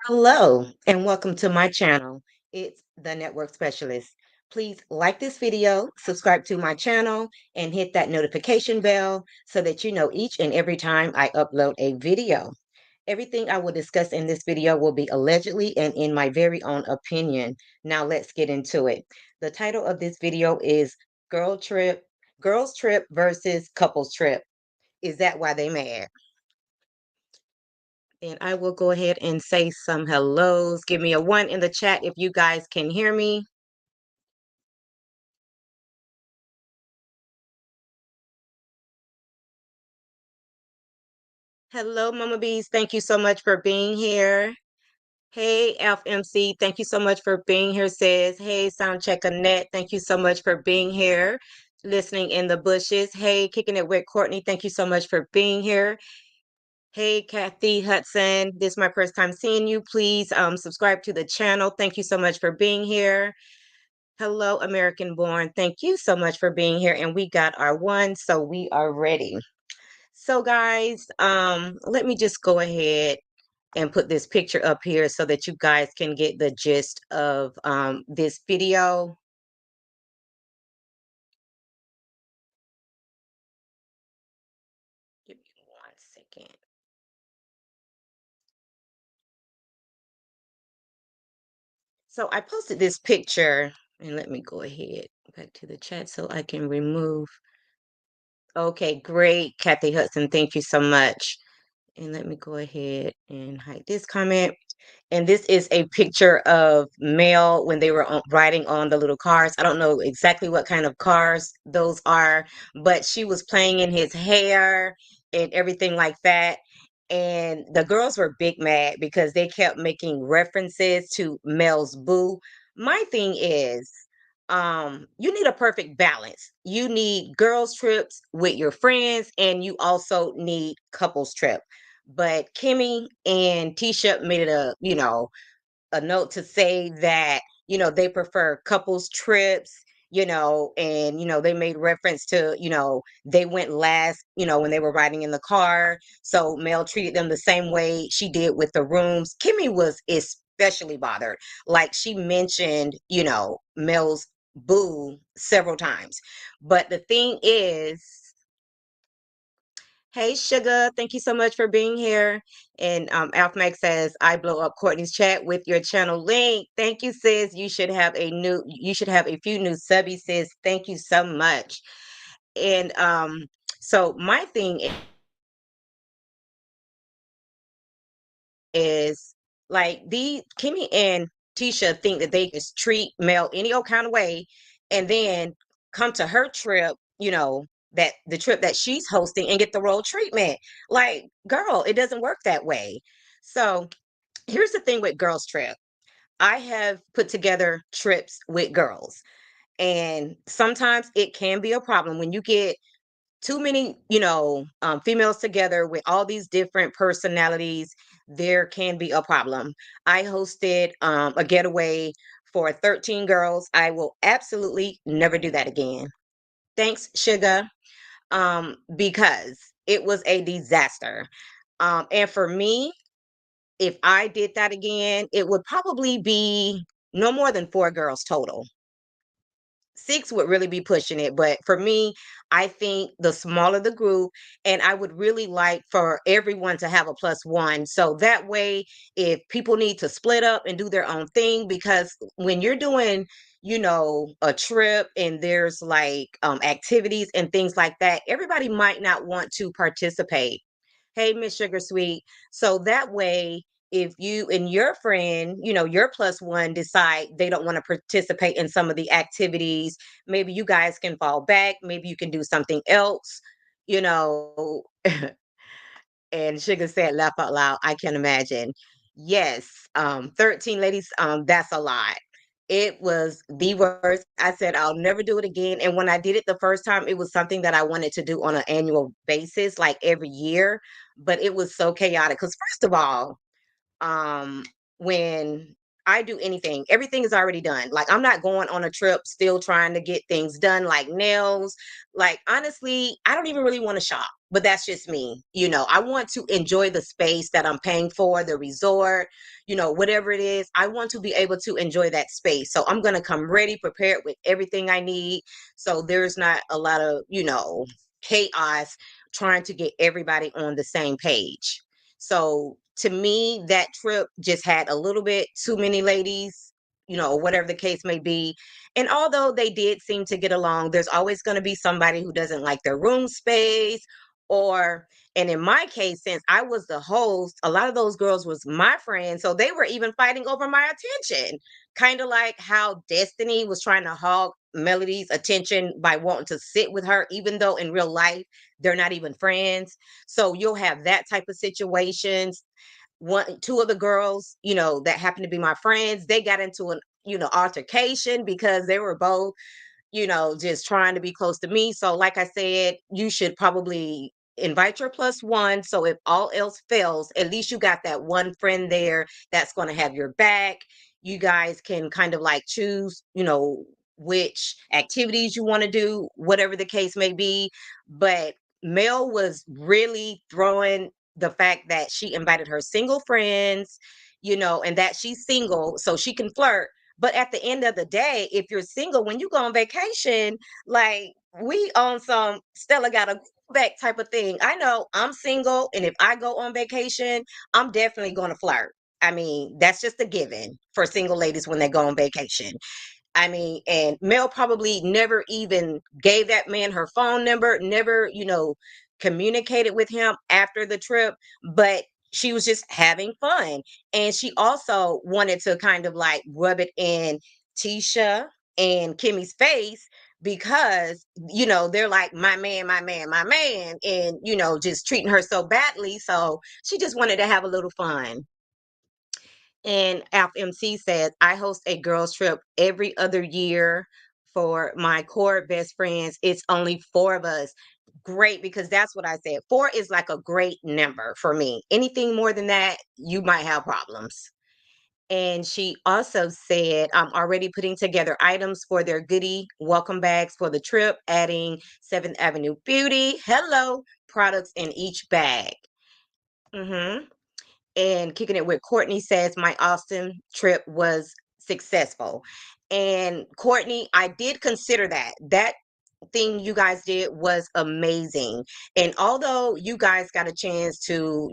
Hello, and welcome to my channel. It's the Network Specialist. Please like this video, subscribe to my channel, and hit that notification bell so that you know each and every time I upload a video. Everything I will discuss in this video will be allegedly and in my very own opinion. Now let's get into it. The title of this video is Girl Trip, Girls Trip versus Couples Trip. Is that why they mad? And I will go ahead and say some hellos. Give me a one in the chat if you guys can hear me. Hello, Mama Bees. Thank you so much for being here. Hey, FMC. Thank you so much for being here, sis. Hey, Soundcheck Annette. Thank you so much for being here. Listening in the bushes. Hey, Kicking It with Courtney. Thank you so much for being here. Hey, Kathy Hudson. This is my first time seeing you. Please subscribe to the channel. Thank you so much for being here. Hello, American Born. Thank you so much for being here. And we got our one, so we are ready. So guys, let me just go ahead and put this picture up here so that you guys can get the gist of this video. Give me 1 second. So I posted this picture, and let me go ahead back to the chat so I can remove. Okay, great, Kathy Hudson. Thank you so much. And let me go ahead and hide this comment. And this is a picture of Mel when they were riding on the little cars. I don't know exactly what kind of cars those are, but she was playing in his hair and everything like that. And the girls were big mad because they kept making references to Mel's boo. My thing is, you need a perfect balance. You need girls trips with your friends, and you also need couples trip. But Kimmy and Tisha made it a note to say that, they prefer couples trips, and, they made reference to, they went last, when they were riding in the car. So Mel treated them the same way she did with the rooms. Kimmy was especially bothered. Like she mentioned, Mel's boo several times. But the thing is, hey, Sugar, thank you so much for being here. And Alf Mac says, I blow up Courtney's chat with your channel link. Thank you, sis. You should have a few new subbies, sis. Thank you so much. And so my thing is like the Kimmy and Tisha think that they just treat Mel any old kind of way and then come to her trip, that the trip that she's hosting and get the role treatment. Like, girl, it doesn't work that way. So here's the thing with girls trip. I have put together trips with girls, and sometimes it can be a problem when you get too many, females together with all these different personalities. There can be a problem. I hosted a getaway for 13 girls. I will absolutely never do that again. Thanks, Sugar. Because it was a disaster. And for me, if I did that again, it would probably be no more than 4 girls total. 6 would really be pushing it, but for me, I think the smaller the group, and I would really like for everyone to have a plus one. So that way, if people need to split up and do their own thing, because when you're doing, a trip and there's like activities and things like that, everybody might not want to participate. Hey, Miss Sugar Sweet. So that way, if you and your friend, your plus one decide they don't want to participate in some of the activities, maybe you guys can fall back. Maybe you can do something else, you know. And Sugar said, laugh out loud. I can imagine. Yes, 13 ladies, that's a lot. It was the worst. I said, I'll never do it again. And when I did it the first time, it was something that I wanted to do on an annual basis, like every year. But it was so chaotic. Because, first of all, when I do anything, everything is already done. Like I'm not going on a trip still trying to get things done like nails. Like honestly, I don't even really want to shop but that's just me. I want to enjoy the space that I'm paying for, the resort, whatever it is. I want to be able to enjoy that space. So I'm going to come ready, prepared with everything I need. So there's not a lot of, chaos trying to get everybody on the same page. So to me, that trip just had a little bit too many ladies, whatever the case may be. And although they did seem to get along, there's always going to be somebody who doesn't like their room space or and in my case, since I was the host, a lot of those girls was my friends. So they were even fighting over my attention. Kind of like how Destiny was trying to hog Melody's attention by wanting to sit with her, even though in real life they're not even friends. So you'll have that type of situations. Two of the girls, that happened to be my friends, they got into an, altercation because they were both just trying to be close to me. So, like I said, you should probably invite your plus one. So, if all else fails, at least you got that one friend there that's going to have your back. You guys can kind of like choose, which activities you want to do, whatever the case may be. But Mel was really throwing the fact that she invited her single friends, and that she's single so she can flirt, but at the end of the day, if you're single, when you go on vacation, like we on some Stella got a back type of thing. I know I'm single, and if I go on vacation, I'm definitely going to flirt. I mean, that's just a given for single ladies when they go on vacation. I mean, and Mel probably never even gave that man her phone number, never, communicated with him after the trip, but she was just having fun. And she also wanted to kind of like rub it in Tisha and Kimmy's face because, they're like, my man, my man, my man, and, just treating her so badly. So she just wanted to have a little fun. And Alf MC says, I host a girls trip every other year for my core best friends. It's only four of us. Great, because that's what I said. Four is like a great number for me. Anything more than that, you might have problems. And she also said, I'm already putting together items for their goodie welcome bags for the trip, adding 7th Avenue Beauty, hello, products in each bag. Mm-hmm. And kicking it with Courtney says my Austin trip was successful. And Courtney, I did consider that thing you guys did was amazing. And although you guys got a chance to,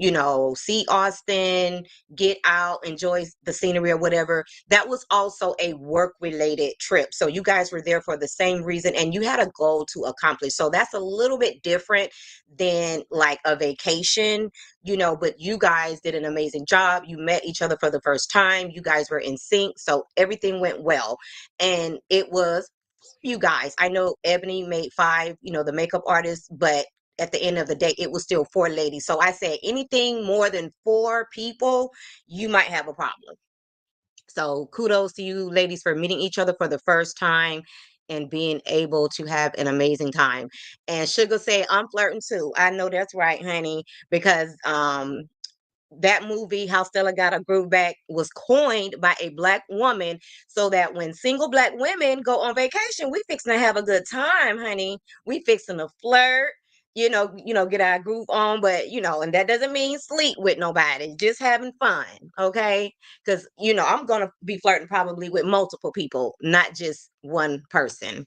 see Austin, get out, enjoy the scenery or whatever, that was also a work related trip. So you guys were there for the same reason and you had a goal to accomplish. So that's a little bit different than like a vacation, but you guys did an amazing job. You met each other for the first time. You guys were in sync. So everything went well. And it was you guys. I know Ebony made five, the makeup artist, but at the end of the day, it was still four ladies. So I said anything more than four people, you might have a problem. So kudos to you ladies for meeting each other for the first time and being able to have an amazing time. And Sugar said, I'm flirting too. I know that's right, honey, because that movie, How Stella Got Her Groove Back, was coined by a black woman so that when single black women go on vacation, we fixing to have a good time, honey. We fixing to flirt, get our groove on, but and that doesn't mean sleep with nobody, just having fun, okay? Because I'm gonna be flirting probably with multiple people, not just one person.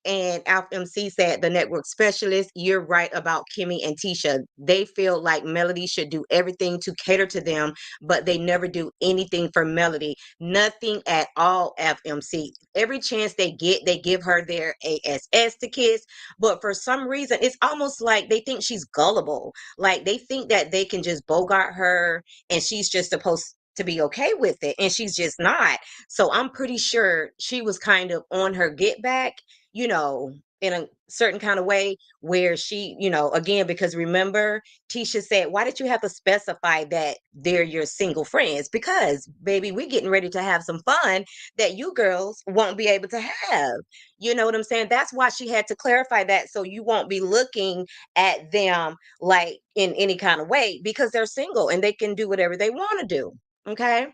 And Alf MC said, the network specialist, you're right about Kimmy and Tisha. They feel like Melody should do everything to cater to them, but they never do anything for Melody. Nothing at all, FMC. Every chance they get, they give her their ASS to kiss. But for some reason, it's almost like they think she's gullible. Like they think that they can just bogart her and she's just supposed to be okay with it. And she's just not. So I'm pretty sure she was kind of on her get back, in a certain kind of way where she, again, because remember, Tisha said, why did you have to specify that they're your single friends? Because, baby, we're getting ready to have some fun that you girls won't be able to have. You know what I'm saying? That's why she had to clarify that so you won't be looking at them like in any kind of way because they're single and they can do whatever they want to do. Okay.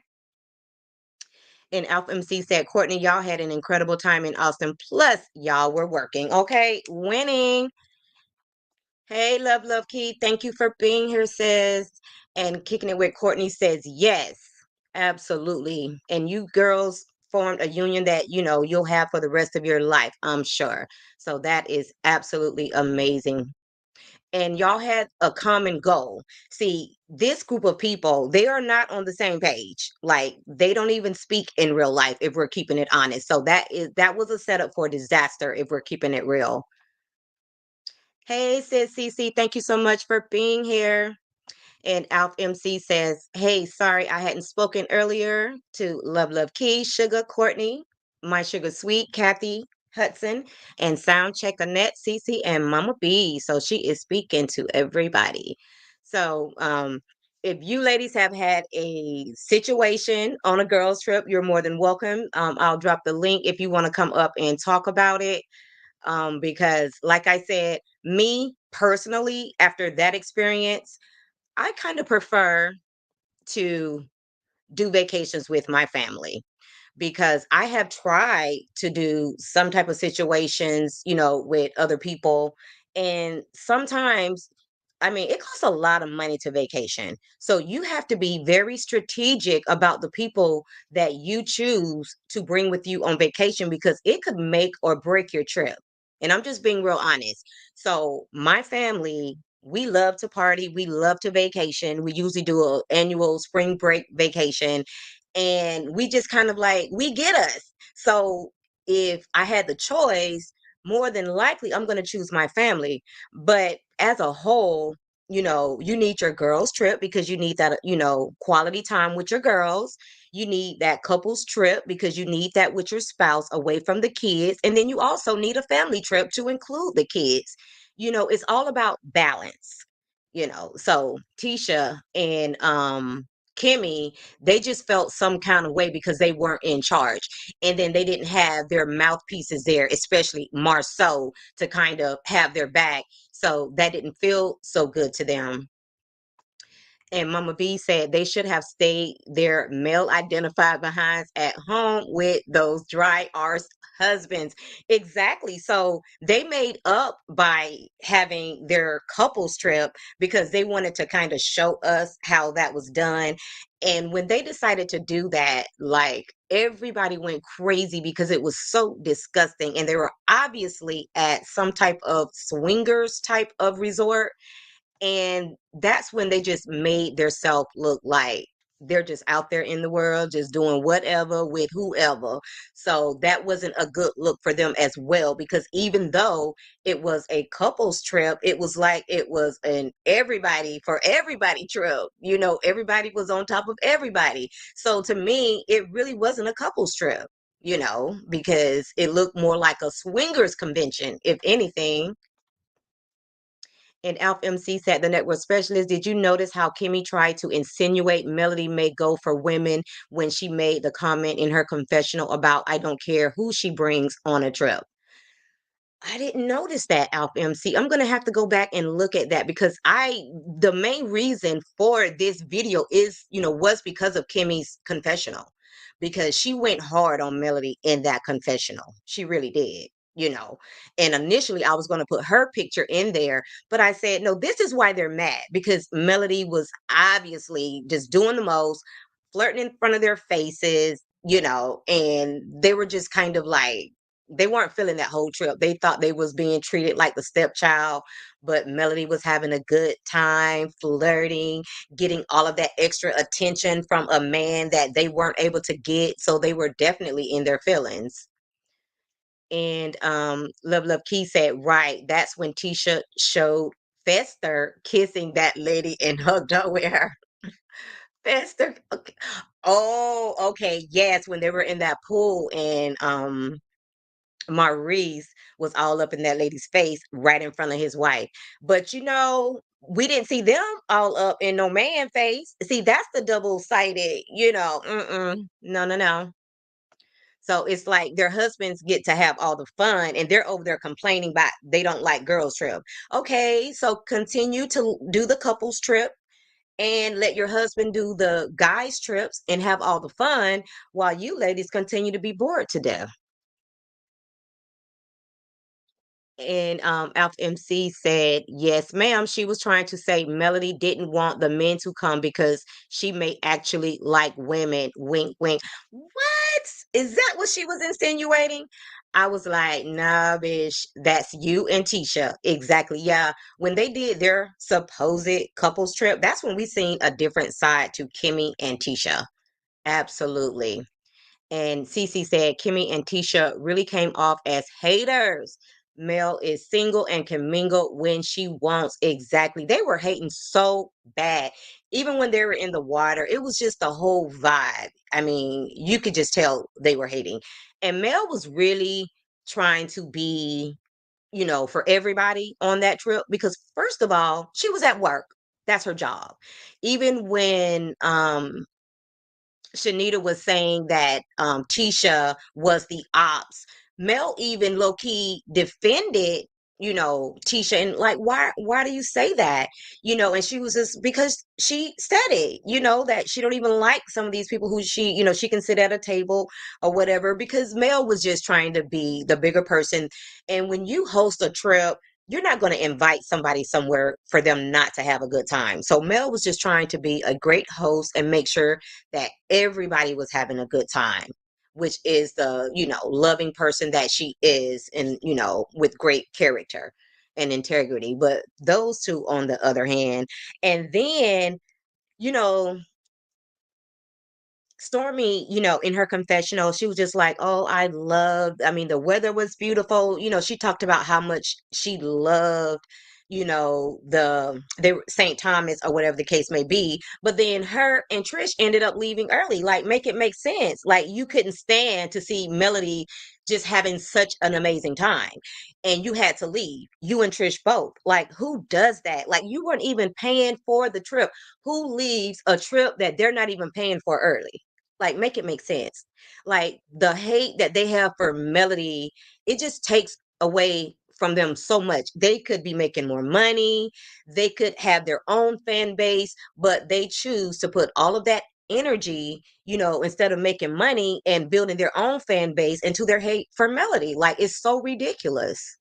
And Alpha MC said, Courtney, y'all had an incredible time in Austin. Plus, y'all were working. Okay. Winning. Hey, love Key. Thank you for being here, sis. And kicking it with Courtney says yes, absolutely. And you girls formed a union that you'll have for the rest of your life, I'm sure. So that is absolutely amazing. And y'all had a common goal. See, this group of people, they are not on the same page. Like they don't even speak in real life if we're keeping it honest. So that was a setup for disaster if we're keeping it real. Hey, sis Cece, thank you so much for being here. And Alf MC says, hey, sorry I hadn't spoken earlier to Love Key, Sugar Courtney, My Sugar Sweet, Kathy Hudson, and Soundcheck Annette, Cece, and Mama B. So she is speaking to everybody. So if you ladies have had a situation on a girls' trip, you're more than welcome. I'll drop the link if you want to come up and talk about it. Because like I said, me personally, after that experience, I kind of prefer to do vacations with my family because I have tried to do some type of situations, with other people. And sometimes, I mean, it costs a lot of money to vacation. So you have to be very strategic about the people that you choose to bring with you on vacation because it could make or break your trip. And I'm just being real honest. So my family, we love to party, we love to vacation. We usually do a annual spring break vacation and we just kind of like we get us. So if I had the choice, more than likely I'm going to choose my family. But as a whole, you need your girls trip because you need that, quality time with your girls. You need that couples trip because you need that with your spouse away from the kids. And then you also need a family trip to include the kids. It's all about balance. So Tisha and Kimmy, they just felt some kind of way because they weren't in charge. And then they didn't have their mouthpieces there, especially Marceau, to kind of have their back. So that didn't feel so good to them. And Mama B said they should have stayed their male identified behinds at home with those dry arse husbands. Exactly. So they made up by having their couples trip because they wanted to kind of show us how that was done. And when they decided to do that, like everybody went crazy because it was so disgusting. And they were obviously at some type of swingers type of resort, and that's when they just made their self look like they're just out there in the world, just doing whatever with whoever. So that wasn't a good look for them as well, because even though it was a couples trip, it was like it was an everybody for everybody trip. Everybody was on top of everybody. So to me, it really wasn't a couples trip, because it looked more like a swingers convention, if anything. And Alf MC said, the network specialist, did you notice how Kimmy tried to insinuate Melody may go for women when she made the comment in her confessional about I don't care who she brings on a trip? I didn't notice that, Alf MC. I'm gonna have to go back and look at that because the main reason for this video is, was because of Kimmy's confessional, because she went hard on Melody in that confessional. She really did. And initially I was going to put her picture in there, but I said, no, this is why they're mad, because Melody was obviously just doing the most, flirting in front of their faces, and they were just kind of like, they weren't feeling that whole trip. They thought they was being treated like the stepchild, but Melody was having a good time flirting, getting all of that extra attention from a man that they weren't able to get. So they were definitely in their feelings. And Love Key said, right, that's when Tisha showed Fester kissing that lady and hugged her with her. Fester. Okay. Oh, okay. Yes, when they were in that pool and Maurice was all up in that lady's face right in front of his wife. But we didn't see them all up in no man face. See, that's the double-sided, no, no, no. So it's like their husbands get to have all the fun and they're over there complaining about they don't like girls trip. Okay, so continue to do the couples trip and let your husband do the guys trips and have all the fun while you ladies continue to be bored to death. And Alpha MC said, yes, ma'am. She was trying to say Melody didn't want the men to come because she may actually like women. Wink, wink. What? Is that what she was insinuating? I was like, nah, bitch, that's you and Tisha. Exactly. Yeah. When they did their supposed couples trip, that's when we seen a different side to Kimmy and Tisha. Absolutely. And Cece said Kimmy and Tisha really came off as haters. Mel is single and can mingle when she wants. Exactly. They were hating so bad. Even when they were in the water, it was just the whole vibe. I mean, you could just tell they were hating. And Mel was really trying to be, for everybody on that trip because first of all, she was at work. That's her job. Even when Shanita was saying that Tisha was the ops. Mel even low key defended, Tisha and like, why do you say that? And she was just because she said it, that she don't even like some of these people who she can sit at a table or whatever because Mel was just trying to be the bigger person. And when you host a trip, you're not going to invite somebody somewhere for them not to have a good time. So Mel was just trying to be a great host and make sure that everybody was having a good time, which is the, loving person that she is and, with great character and integrity. But those two, on the other hand, and then, you know, Stormy, in her confessional, she was just like, "Oh, I mean, the weather was beautiful." She talked about how much she loved, the St. Thomas or whatever the case may be. But then her and Trish ended up leaving early. Like, make it make sense. Like, you couldn't stand to see Melody just having such an amazing time, and you had to leave. You and Trish both. Like, who does that? Like, you weren't even paying for the trip. Who leaves a trip that they're not even paying for early? Like, make it make sense. Like, the hate that they have for Melody, it just takes away from them so much. They could be making more money, they could have their own fan base, but they choose to put all of that energy, instead of making money and building their own fan base, into their hate for Melody. Like, it's so ridiculous.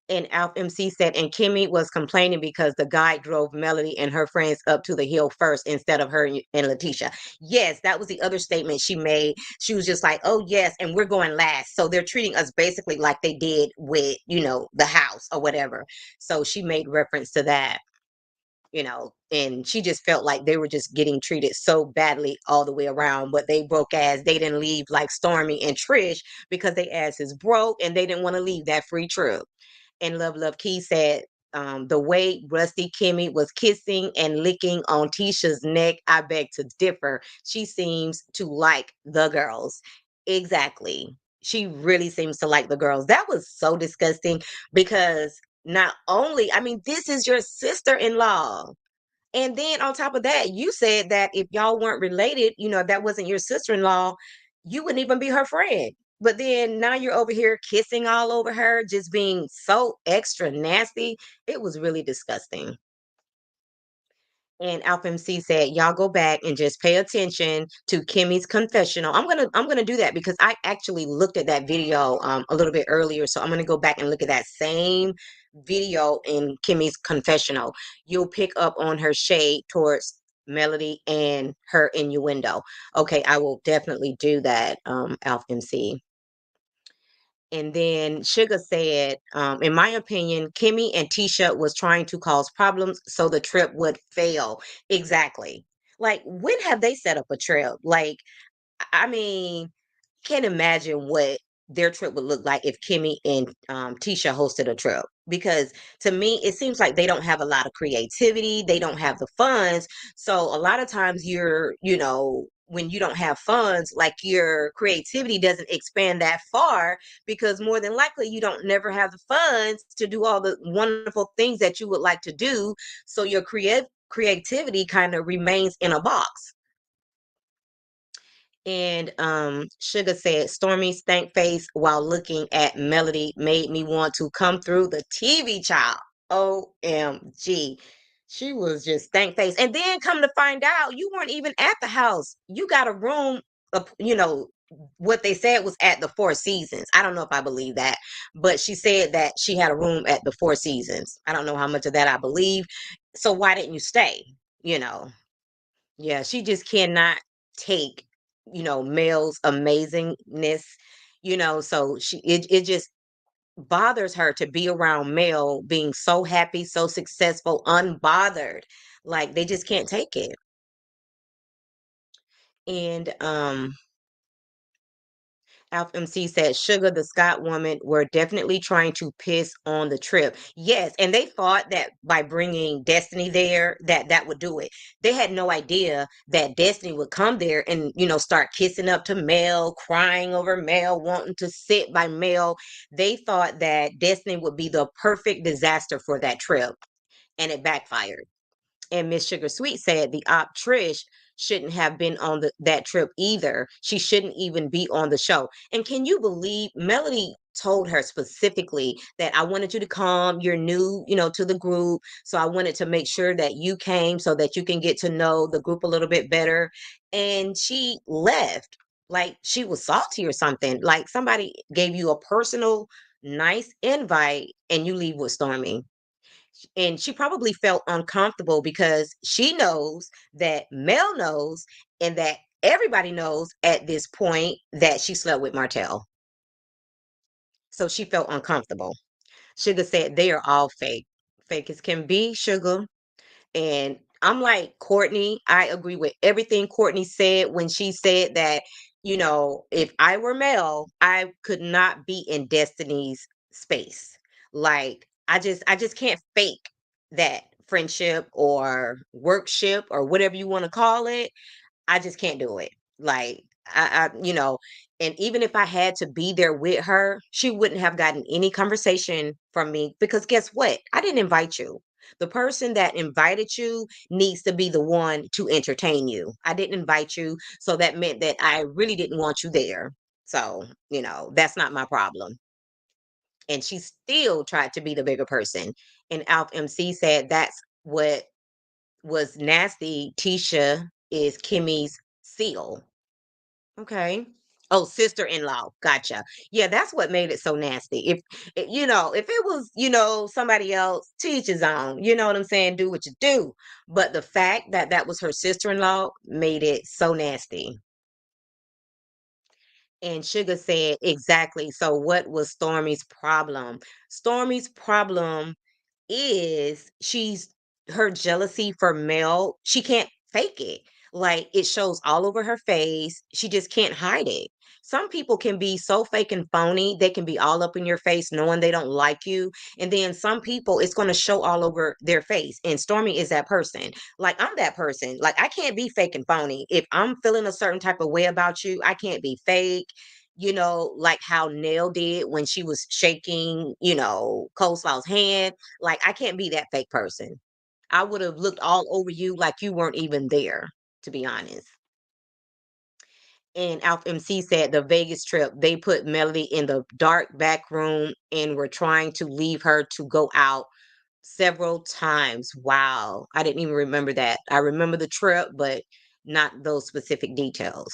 And Alf MC said, and Kimmy was complaining because the guy drove Melody and her friends up to the hill first instead of her and Letitia. Yes, that was the other statement she made. She was just like, oh, yes, and we're going last. So they're treating us basically like they did with, the house or whatever. So she made reference to that. And she just felt like they were just getting treated so badly all the way around, but they broke ass. They didn't leave like Stormy and Trish because they ass is broke and they didn't want to leave that free trip. And Love Key said, the way Rusty Kimmy was kissing and licking on Tisha's neck, I beg to differ. She seems to like the girls. Exactly. She really seems to like the girls. That was so disgusting because not only, I mean, this is your sister-in-law. And then on top of that, you said that if y'all weren't related, if that wasn't your sister-in-law, you wouldn't even be her friend. But then now you're over here kissing all over her, just being so extra nasty. It was really disgusting. And Alpha MC said, y'all go back and just pay attention to Kimmy's confessional. I'm gonna do that because I actually looked at that video a little bit earlier. So I'm gonna go back and look at that same video in Kimmy's confessional. You'll pick up on her shade towards Melody and her innuendo. Okay, I will definitely do that, Alpha MC. And then Sugar said, in my opinion, Kimmy and Tisha was trying to cause problems so the trip would fail. Exactly. Like, when have they set up a trip? Like, I mean, can't imagine what their trip would look like if Kimmy and Tisha hosted a trip. Because to me, it seems like they don't have a lot of creativity. They don't have the funds. So a lot of times when you don't have funds, like your creativity doesn't expand that far because more than likely you don't never have the funds to do all the wonderful things that you would like to do. So your creativity kind of remains in a box. And Sugar said, Stormy stank face while looking at Melody made me want to come through the TV, child. OMG. She was just stank face. And then come to find out, you weren't even at the house. You got a room, what they said was at the Four Seasons. I don't know if I believe that, but she said that she had a room at the Four Seasons. I don't know how much of that I believe. So why didn't you stay? You know, yeah, she just cannot take, Mel's amazingness, so it just bothers her to be around Mel being so happy, so successful, unbothered. Like they just can't take it. And Alf MC said Sugar the Scott woman were definitely trying to piss on the trip. Yes, and they thought that by bringing Destiny there that would do it. They had no idea that Destiny would come there and start kissing up to Mel, crying over Mel, wanting to sit by Mel. They thought that Destiny would be the perfect disaster for that trip, and it backfired. And Miss Sugar Sweet said the op Trish shouldn't have been on that trip either. She shouldn't even be on the show. And can you believe Melody told her specifically that I wanted you to come, you're new, to the group. So I wanted to make sure that you came so that you can get to know the group a little bit better. And she left like she was salty or something. Like somebody gave you a personal, nice invite and you leave with Stormy. And she probably felt uncomfortable because she knows that Mel knows and that everybody knows at this point that she slept with Martell. So she felt uncomfortable. Sugar said they are all fake. Fake as can be, Sugar. And I'm like, Courtney, I agree with everything Courtney said when she said that, if I were Mel, I could not be in Destiny's space. Like, I just can't fake that friendship or workship or whatever you want to call it. I just can't do it. Like and even if I had to be there with her, she wouldn't have gotten any conversation from me because guess what? I didn't invite you. The person that invited you needs to be the one to entertain you. I didn't invite you, so that meant that I really didn't want you there. So, that's not my problem. And she still tried to be the bigger person. And Alf MC said that's what was nasty. Tisha is Kimmy's seal. Okay. Oh, sister-in-law. Gotcha. Yeah, that's what made it so nasty. If it was, somebody else, teach his own. You know what I'm saying? Do what you do. But the fact that that was her sister-in-law made it so nasty. And Sugar said, exactly. So what was Stormy's problem? Stormy's problem is her jealousy for Mel, she can't fake it. Like it shows all over her face. She just can't hide it. Some people can be so fake and phony, they can be all up in your face knowing they don't like you. And then some people, it's going to show all over their face. And Stormy is that person. Like I'm that person. Like I can't be fake and phony. If I'm feeling a certain type of way about you, I can't be fake. Like how Nell did when she was shaking, Coleslaw's hand. Like, I can't be that fake person. I would have looked all over you like you weren't even there, to be honest. And Alpha MC said the Vegas trip, they put Melody in the dark back room and were trying to leave her to go out several times. Wow. I didn't even remember that. I remember the trip, but not those specific details.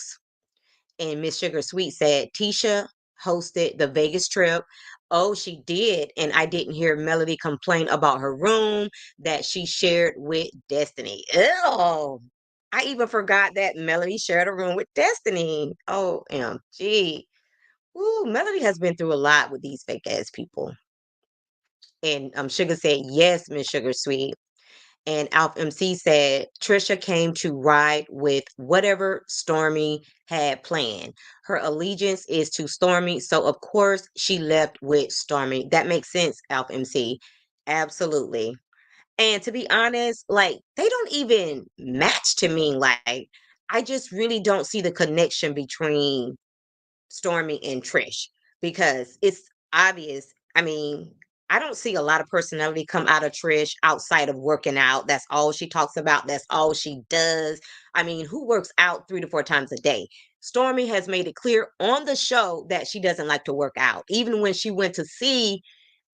And Miss Sugar Sweet said Tisha hosted the Vegas trip. Oh, she did. And I didn't hear Melody complain about her room that she shared with Destiny. Ew. I even forgot that Melody shared a room with Destiny. OMG. Ooh, Melody has been through a lot with these fake ass people. And Sugar said, yes, Miss Sugar Sweet. And Alf MC said Trisha came to ride with whatever Stormy had planned. Her allegiance is to Stormy, so of course she left with Stormy. That makes sense, Alf MC. Absolutely. And to be honest, like they don't even match to me. Like I just really don't see the connection between Stormy and Trish because it's obvious. I mean, I don't see a lot of personality come out of Trish outside of working out. That's all she talks about. That's all she does. I mean, who works out 3 to 4 times a day? Stormy has made it clear on the show that she doesn't like to work out. Even when she went to see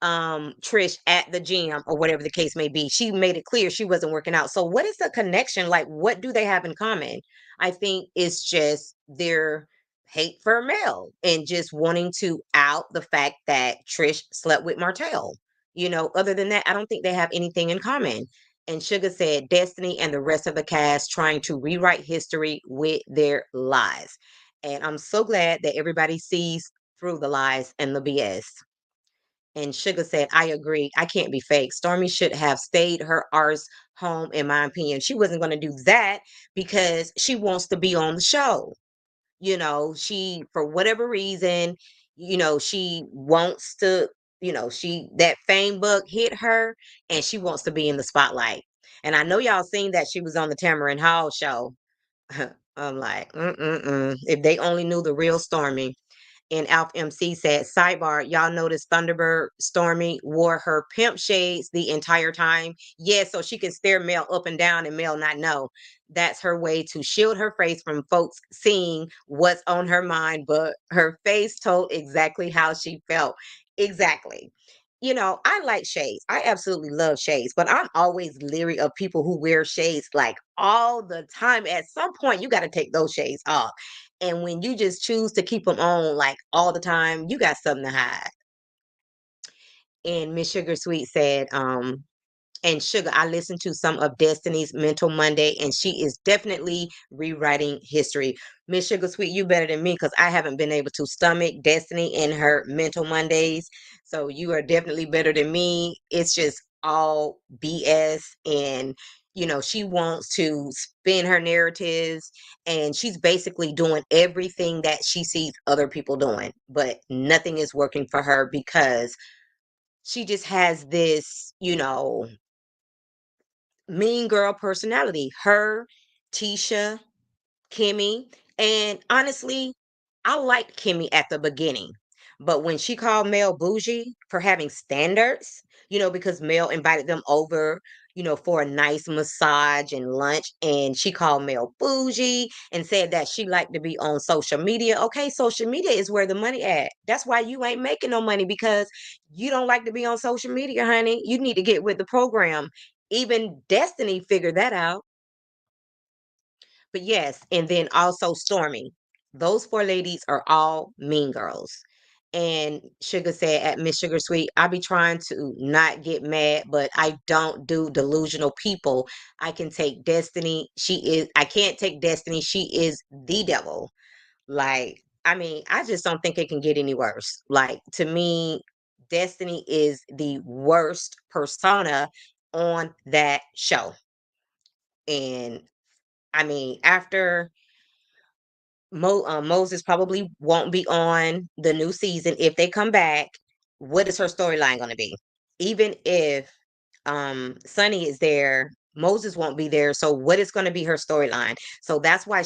Trish at the gym or whatever the case may be, she made it clear she wasn't working out. So what is the connection? Like what do they have in common? I think it's just their hate for Mel and just wanting to out the fact that Trish slept with Martell. Other than that, I don't think they have anything in common. And Sugar said Destiny and the rest of the cast trying to rewrite history with their lies. And I'm so glad that everybody sees through the lies and the BS. And Sugar said, I agree. I can't be fake. Stormy should have stayed her arse home, in my opinion. She wasn't going to do that because she wants to be on the show. She, for whatever reason, she wants to, that fame bug hit her and she wants to be in the spotlight. And I know y'all seen that she was on the Tamron Hall show. I'm like, mm-mm-mm. If they only knew the real Stormy. And Alf MC said, sidebar, y'all notice Thunderbird Stormy wore her pimp shades the entire time? Yeah, so she can stare Mel up and down and Mel not know. That's her way to shield her face from folks seeing what's on her mind, but her face told exactly how she felt. Exactly. I like shades. I absolutely love shades, but I'm always leery of people who wear shades like all the time. At some point, you got to take those shades off. And when you just choose to keep them on like all the time, you got something to hide. And Miss Sugar Sweet said, and Sugar, I listened to some of Destiny's Mental Monday, and she is definitely rewriting history. Miss Sugar Sweet, you better than me because I haven't been able to stomach Destiny in her Mental Mondays. So you are definitely better than me. It's just all BS. And, she wants to spin her narratives, and she's basically doing everything that she sees other people doing, but nothing is working for her because she just has this, mean girl personality. Her, Tisha, Kimmy, and honestly, I liked Kimmy at the beginning. But when she called Mel bougie for having standards, because Mel invited them over, for a nice massage and lunch, and she called Mel bougie and said that she liked to be on social media. Okay, social media is where the money at. That's why you ain't making no money because you don't like to be on social media, honey. You need to get with the program. Even Destiny figured that out. But yes, and then also Stormy. Those four ladies are all mean girls. And Sugar said at Miss Sugar Sweet, I be trying to not get mad, but I don't do delusional people. I can take Destiny. I can't take Destiny. She is the devil. Like, I mean, I just don't think it can get any worse. Like, to me, Destiny is the worst persona on that show. And I mean, after Moses probably won't be on the new season. If they come back, what is her storyline going to be? Even if Sunny is there, Moses won't be there. So what is going to be her storyline? So that's why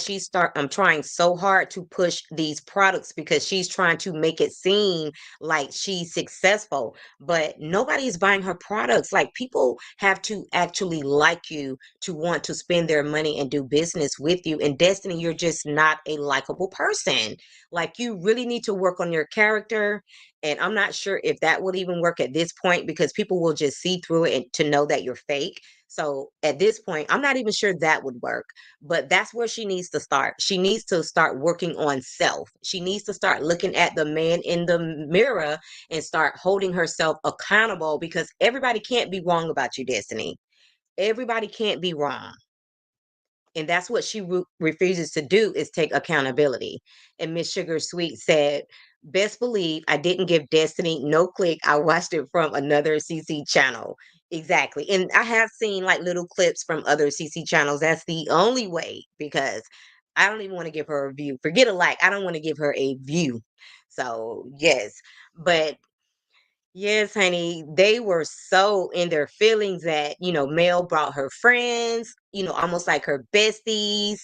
I'm trying so hard to push these products because she's trying to make it seem like she's successful, but nobody is buying her products. Like, people have to actually like you to want to spend their money and do business with you. In Destiny, you're just not a likable person. Like, you really need to work on your character, and I'm not sure if that would even work at this point because people will just see through it and to know that you're fake. So at this point, I'm not even sure that would work. But that's where she needs to start. She needs to start working on self. She needs to start looking at the man in the mirror and start holding herself accountable because everybody can't be wrong about you, Destiny. Everybody can't be wrong. And that's what she refuses to do is take accountability. And Miss Sugar Sweet said, best believe I didn't give Destiny no click. I watched it from another CC channel. Exactly. And I have seen like little clips from other CC channels. That's the only way because I don't even want to give her a view. Forget a like. I don't want to give her a view. So, yes. But yes, honey, they were so in their feelings that, Mel brought her friends, almost like her besties.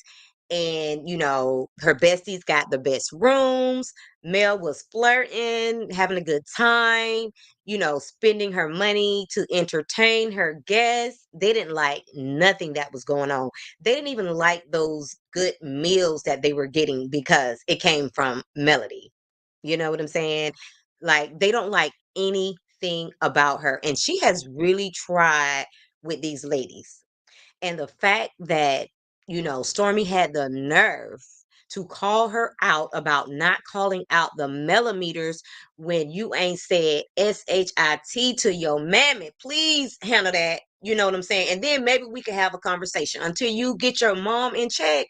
And, her besties got the best rooms. Mel was flirting, having a good time, spending her money to entertain her guests. They didn't like nothing that was going on. They didn't even like those good meals that they were getting because it came from Melody. You know what I'm saying? Like, they don't like anything about her. And she has really tried with these ladies. And the fact that, Stormy had the nerve to call her out about not calling out the millimeters when you ain't said SHIT to your mammy. Please handle that. You know what I'm saying? And then maybe we can have a conversation. Until you get your mom in check,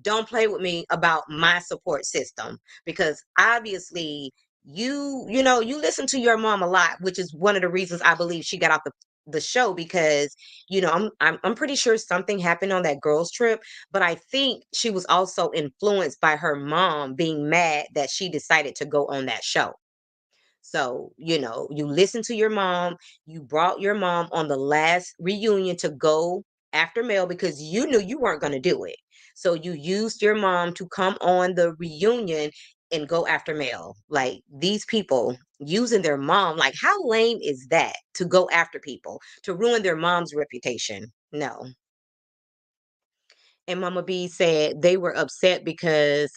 don't play with me about my support system, because obviously you listen to your mom a lot, which is one of the reasons I believe she got off the show, because I'm pretty sure something happened on that girls trip, but I think she was also influenced by her mom being mad that she decided to go on that show. So, you listened to your mom, you brought your mom on the last reunion to go after Mel because you knew you weren't going to do it. So you used your mom to come on the reunion and go after Mel. Like, these people using their mom, like, how lame is that, to go after people, to ruin their mom's reputation? No. And Mama B said they were upset because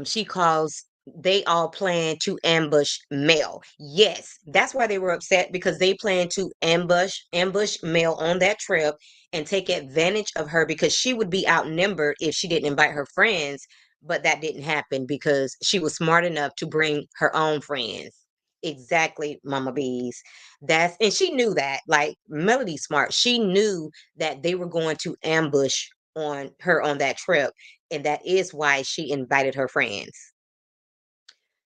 she calls they all plan to ambush Mel. Yes, that's why they were upset, because they plan to ambush Mel on that trip and take advantage of her, because she would be outnumbered if she didn't invite her friends. But that didn't happen because she was smart enough to bring her own friends. Exactly, Mama Bees. And she knew that. Like, Melody smart. She knew that they were going to ambush on her on that trip, and that is why she invited her friends.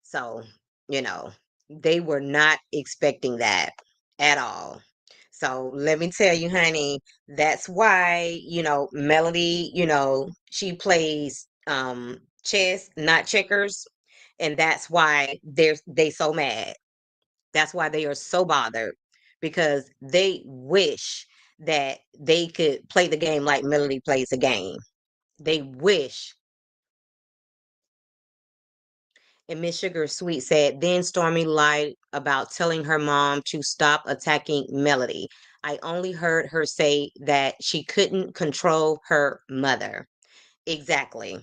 So, you know, they were not expecting that at all. So let me tell you, honey, that's why, Melody, she plays chess, not checkers, and that's why they so mad. That's why they are so bothered, because they wish that they could play the game like Melody plays the game. They wish. And Miss Sugar Sweet said, then Stormy lied about telling her mom to stop attacking Melody. I only heard her say that she couldn't control her mother. Exactly.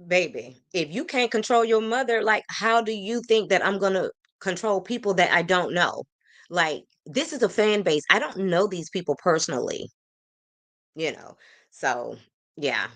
Baby, if you can't control your mother, like, how do you think that I'm going to control people that I don't know? Like, this is a fan base. I don't know these people personally, you know. So, yeah.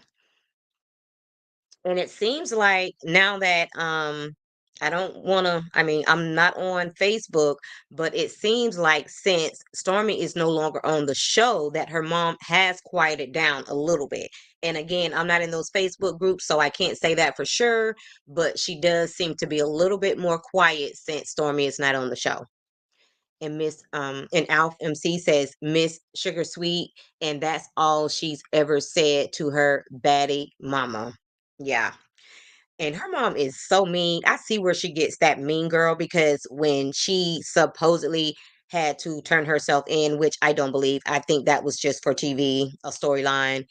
And it seems like now that I don't want to, I mean, I'm not on Facebook, but it seems like since Stormy is no longer on the show, that her mom has quieted down a little bit. And again, I'm not in those Facebook groups, so I can't say that for sure, but she does seem to be a little bit more quiet since Stormy is not on the show. And Alf MC says Miss Sugar Sweet, and that's all she's ever said to her baddie mama. Yeah. And her mom is so mean. I see where she gets that mean girl, because when she supposedly had to turn herself in, which I don't believe, I think that was just for TV, a storyline.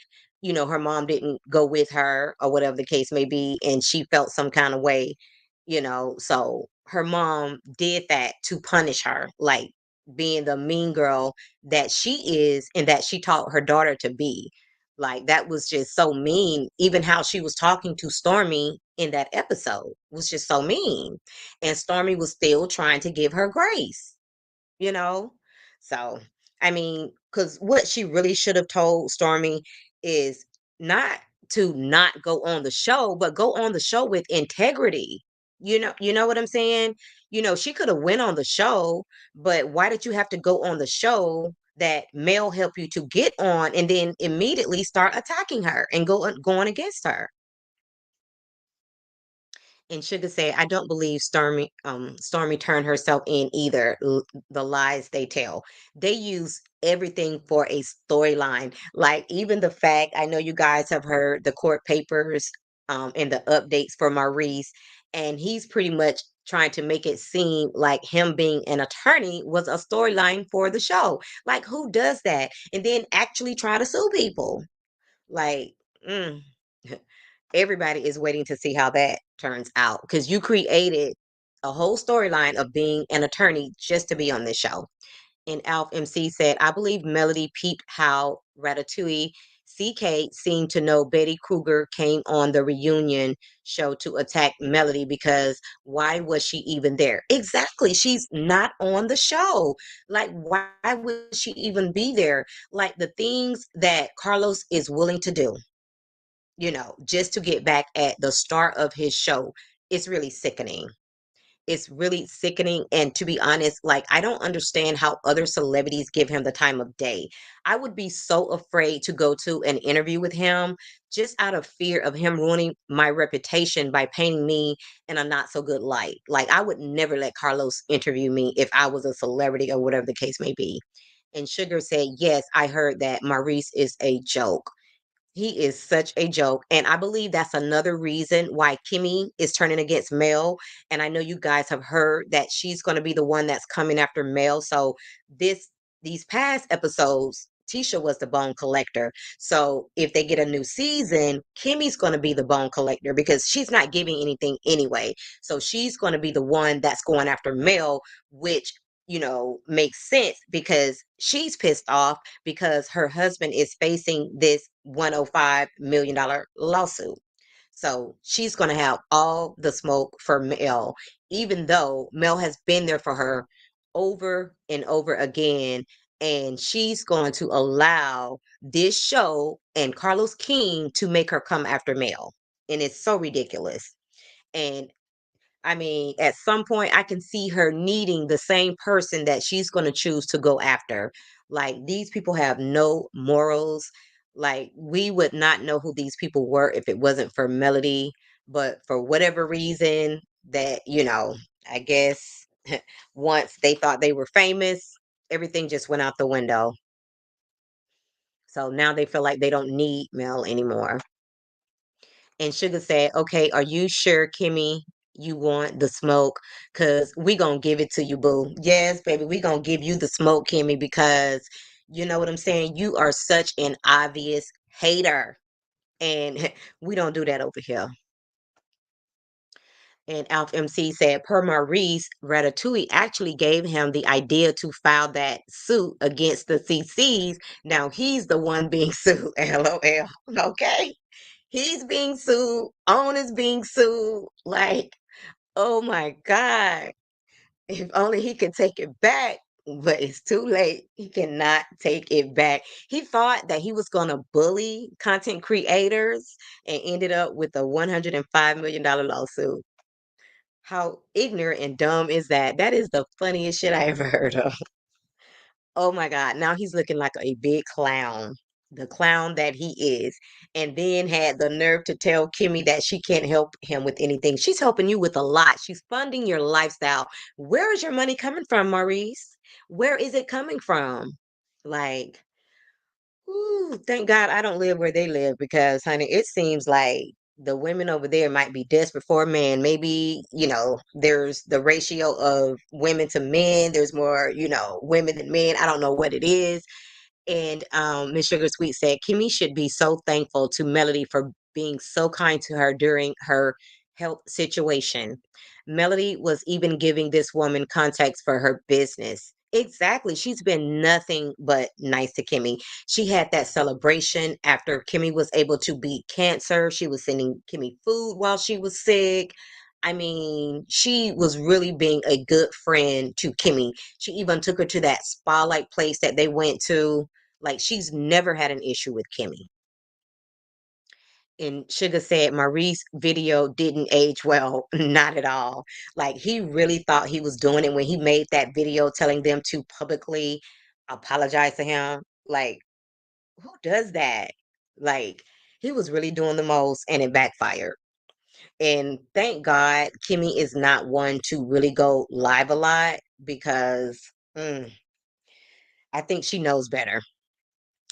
Her mom didn't go with her, or whatever the case may be, and she felt some kind of way, so her mom did that to punish her, like being the mean girl that she is and that she taught her daughter to be. Like, that was just so mean. Even how she was talking to Stormy in that episode was just so mean. And Stormy was still trying to give her grace, you know? So, I mean, because what she really should have told Stormy is not to not go on the show, but go on the show with integrity. You know what I'm saying? She could have went on the show, but why did you have to go on the show that Mel helped you to get on, and then immediately start attacking her and going against her? And Sugar said, I don't believe Stormy turned herself in either. The lies they tell. They use everything for a storyline. Like, even the fact, I know you guys have heard the court papers and the updates for Maurice, and he's pretty much trying to make it seem like him being an attorney was a storyline for the show. Like, who does that? And then actually try to sue people. Like, mm. Everybody is waiting to see how that turns out, because you created a whole storyline of being an attorney just to be on this show. And Alf MC said, I believe Melody peeped how Ratatouille CK seemed to know Betty Kruger came on the reunion show to attack Melody, because why was she even there? Exactly. She's not on the show. Like, why would she even be there? Like, the things that Carlos is willing to do. just to get back at the start of his show. It's really sickening. It's really sickening. And to be honest, like, I don't understand how other celebrities give him the time of day. I would be so afraid to go to an interview with him just out of fear of him ruining my reputation by painting me in a not so good light. Like, I would never let Carlos interview me if I was a celebrity or whatever the case may be. And Sugar said, yes, I heard that Maurice is a joke. He is such a joke. And I believe that's another reason why Kimmy is turning against Mel. And I know you guys have heard that she's going to be the one that's coming after Mel. So this these past episodes, Tisha was the bone collector. So if they get a new season, Kimmy's going to be the bone collector because she's not giving anything anyway. So she's going to be the one that's going after Mel, which makes sense because she's pissed off because her husband is facing this $105 million lawsuit. So she's going to have all the smoke for Mel, even though Mel has been there for her over and over again. And she's going to allow this show and Carlos King to make her come after Mel. And it's so ridiculous. And I mean, at some point, I can see her needing the same person that she's going to choose to go after. Like, these people have no morals. Like, we would not know who these people were if it wasn't for Melody. But for whatever reason, that, I guess once they thought they were famous, everything just went out the window. So now they feel like they don't need Mel anymore. And Sugar said, okay, are you sure, Kimmy, you want the smoke? Because we going to give it to you, boo. Yes, baby, we going to give you the smoke, Kimmy, because you know what I'm saying? You are such an obvious hater. And we don't do that over here. And Alf MC said, per Maurice, Ratatouille actually gave him the idea to file that suit against the CCs. Now he's the one being sued. LOL. Okay. He's being sued. Own is being sued. Like, oh my God. If only he could take it back. But it's too late. He cannot take it back. He thought that he was going to bully content creators and ended up with a $105 million lawsuit. How ignorant and dumb is that? That is the funniest shit I ever heard of. Oh my God. Now he's looking like a big clown, the clown that he is. And then had the nerve to tell Kimmy that she can't help him with anything. She's helping you with a lot. She's funding your lifestyle. Where is your money coming from, Maurice? Where is it coming from? Like, ooh, thank God I don't live where they live because, honey, it seems like the women over there might be desperate for a man. Maybe, there's the ratio of women to men. There's more, women than men. I don't know what it is. And Miss Sugar Sweet said, Kimmy should be so thankful to Melody for being so kind to her during her health situation. Melody was even giving this woman contacts for her business. Exactly. She's been nothing but nice to Kimmy. She had that celebration after Kimmy was able to beat cancer. She was sending Kimmy food while she was sick. I mean, she was really being a good friend to Kimmy. She even took her to that spa like place that they went to. Like, she's never had an issue with Kimmy. And Sugar said Maurice video didn't age well, not at all. Like, he really thought he was doing it when he made that video telling them to publicly apologize to him. Like, who does that? Like, he was really doing the most and it backfired. And thank God Kimmy is not one to really go live a lot because I think she knows better.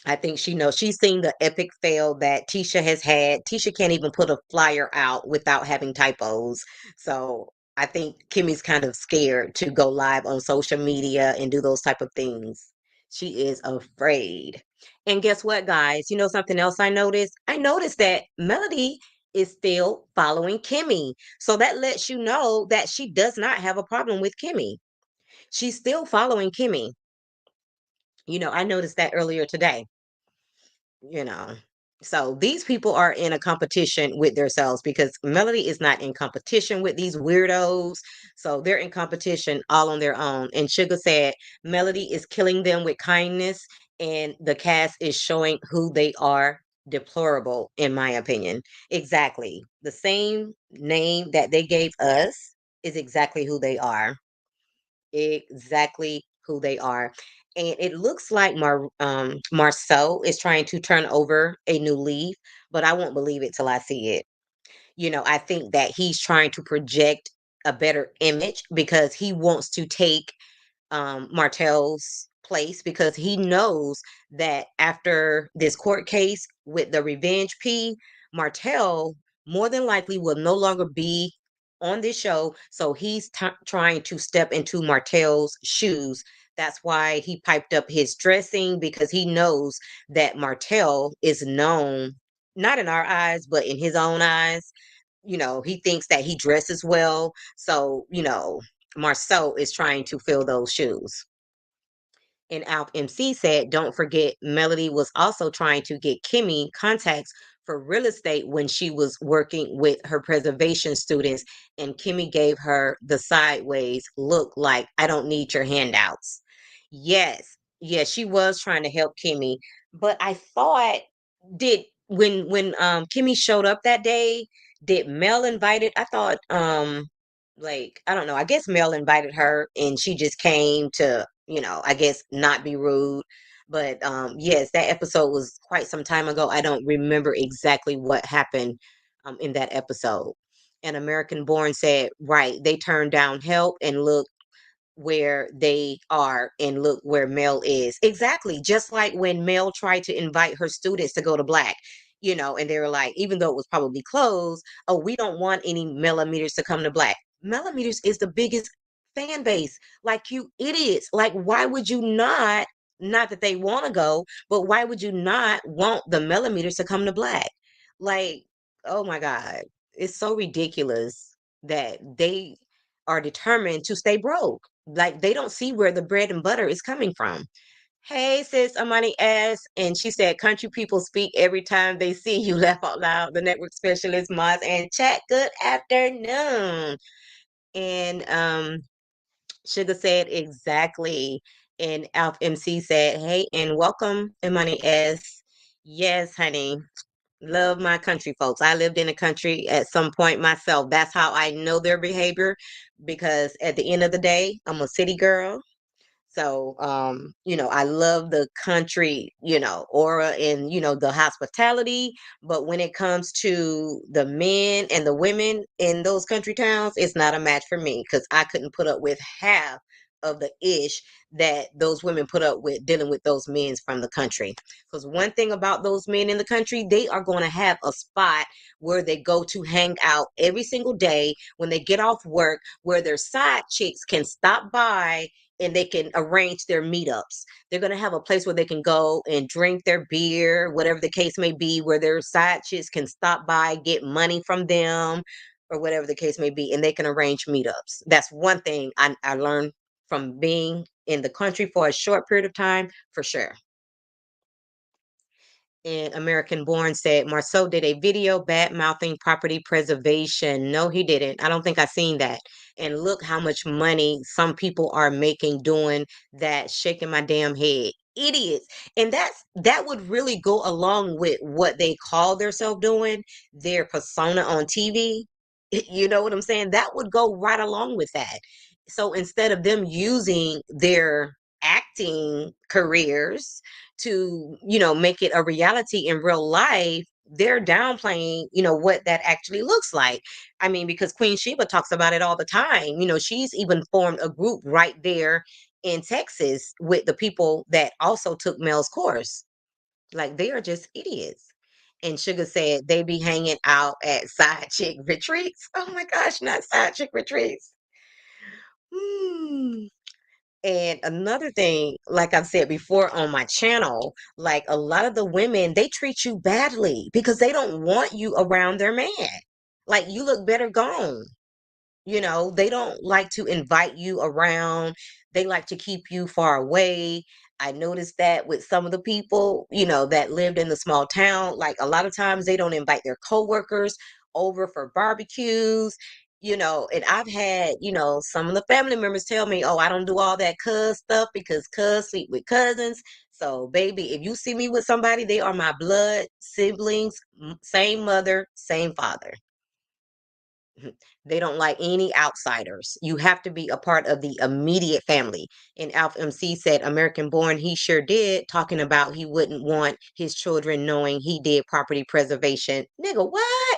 I think she knows. She's seen the epic fail that Tisha has had. Tisha can't even put a flyer out without having typos. So I think Kimmy's kind of scared to go live on social media and do those type of things. She is afraid. And guess what, guys? You know something else I noticed? I noticed that Melody is still following Kimmy. So that lets you know that she does not have a problem with Kimmy. She's still following Kimmy. I noticed that earlier today you know. So these people are in a competition with themselves because Melody is not in competition with these weirdos. So they're in competition all on their own. And Sugar said Melody is killing them with kindness and the cast is showing who they are deplorable, in my opinion. Exactly. The same name that they gave us is exactly who they are. Exactly who they are. And it looks like Marceau is trying to turn over a new leaf, but I won't believe it till I see it. I think that he's trying to project a better image because he wants to take Martell's place because he knows that after this court case with the revenge P, Martell more than likely will no longer be on this show. So he's trying to step into Martell's shoes. That's why he piped up his dressing because he knows that Martell is known, not in our eyes, but in his own eyes. He thinks that he dresses well. So, Marceau is trying to fill those shoes. And Alp MC said, don't forget, Melody was also trying to get Kimmy contacts for real estate when she was working with her preservation students. And Kimmy gave her the sideways look like, I don't need your handouts. Yes, yes, she was trying to help Kimmy. But I thought, did when Kimmy showed up that day, did Mel invited? I thought like I don't know, I guess Mel invited her and she just came to, I guess not be rude. But yes, that episode was quite some time ago. I don't remember exactly what happened in that episode. And American Born said, right, they turned down help and look where they are and look where Mel is. Exactly. Just like when Mel tried to invite her students to go to Black, and they were like, even though it was probably closed, oh, we don't want any millimeters to come to Black. Millimeters is the biggest fan base. Like, you idiots. Like, why would you not that they want to go, but why would you not want the millimeters to come to Black? Like, oh my God. It's so ridiculous that they are determined to stay broke. Like, they don't see where the bread and butter is coming from. Hey, sis, Amani asked, and she said, country people speak every time they see you. Laugh out loud. The network specialist, Moz, and chat. Good afternoon. And Sugar said exactly. And Alf MC said, hey, and welcome, Imani S. Yes, honey. Love my country folks. I lived in a country at some point myself. That's how I know their behavior because at the end of the day, I'm a city girl. So, I love the country, aura and, the hospitality. But when it comes to the men and the women in those country towns, it's not a match for me because I couldn't put up with half of the ish that those women put up with dealing with those men from the country. Because one thing about those men in the country, they are going to have a spot where they go to hang out every single day when they get off work, where their side chicks can stop by and they can arrange their meetups. They're going to have a place where they can go and drink their beer, whatever the case may be, where their side chicks can stop by, get money from them, or whatever the case may be, and they can arrange meetups. That's one thing I learned from being in the country for a short period of time, for sure. And American Born said Marceau did a video bad mouthing property preservation. No, he didn't. I don't think I seen that. And look how much money some people are making doing that, shaking my damn head. Idiots. And that would really go along with what they call themselves doing, their persona on TV. You know what I'm saying? That would go right along with that. So instead of them using their acting careers to, make it a reality in real life, they're downplaying, what that actually looks like. I mean, because Queen Sheba talks about it all the time. She's even formed a group right there in Texas with the people that also took Mel's course. Like, they are just idiots. And Sugar said they be hanging out at side chick retreats. Oh my gosh, not side chick retreats. Hmm. And another thing, like I've said before on my channel, like a lot of the women, they treat you badly because they don't want you around their man. Like, you look better gone. They don't like to invite you around. They like to keep you far away. I noticed that with some of the people, that lived in the small town. Like, a lot of times they don't invite their coworkers over for barbecues, and I've had, some of the family members tell me, oh, I don't do all that cuz stuff because cuz sleep with cousins. So, baby, if you see me with somebody, they are my blood siblings, same mother, same father. They don't like any outsiders. You have to be a part of the immediate family. And Alf MC said, American born, he sure did, talking about he wouldn't want his children knowing he did property preservation. Nigga, what?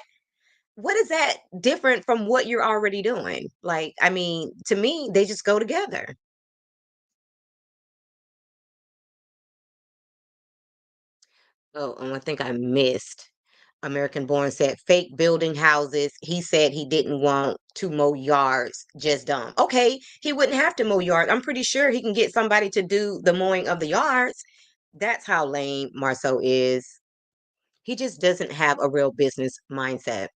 What is that different from what you're already doing? Like, I mean, to me, they just go together. Oh, and one thing I missed. American Born said fake building houses. He said he didn't want to mow yards. Just dumb. Okay, he wouldn't have to mow yards. I'm pretty sure he can get somebody to do the mowing of the yards. That's how lame Marceau is. He just doesn't have a real business mindset.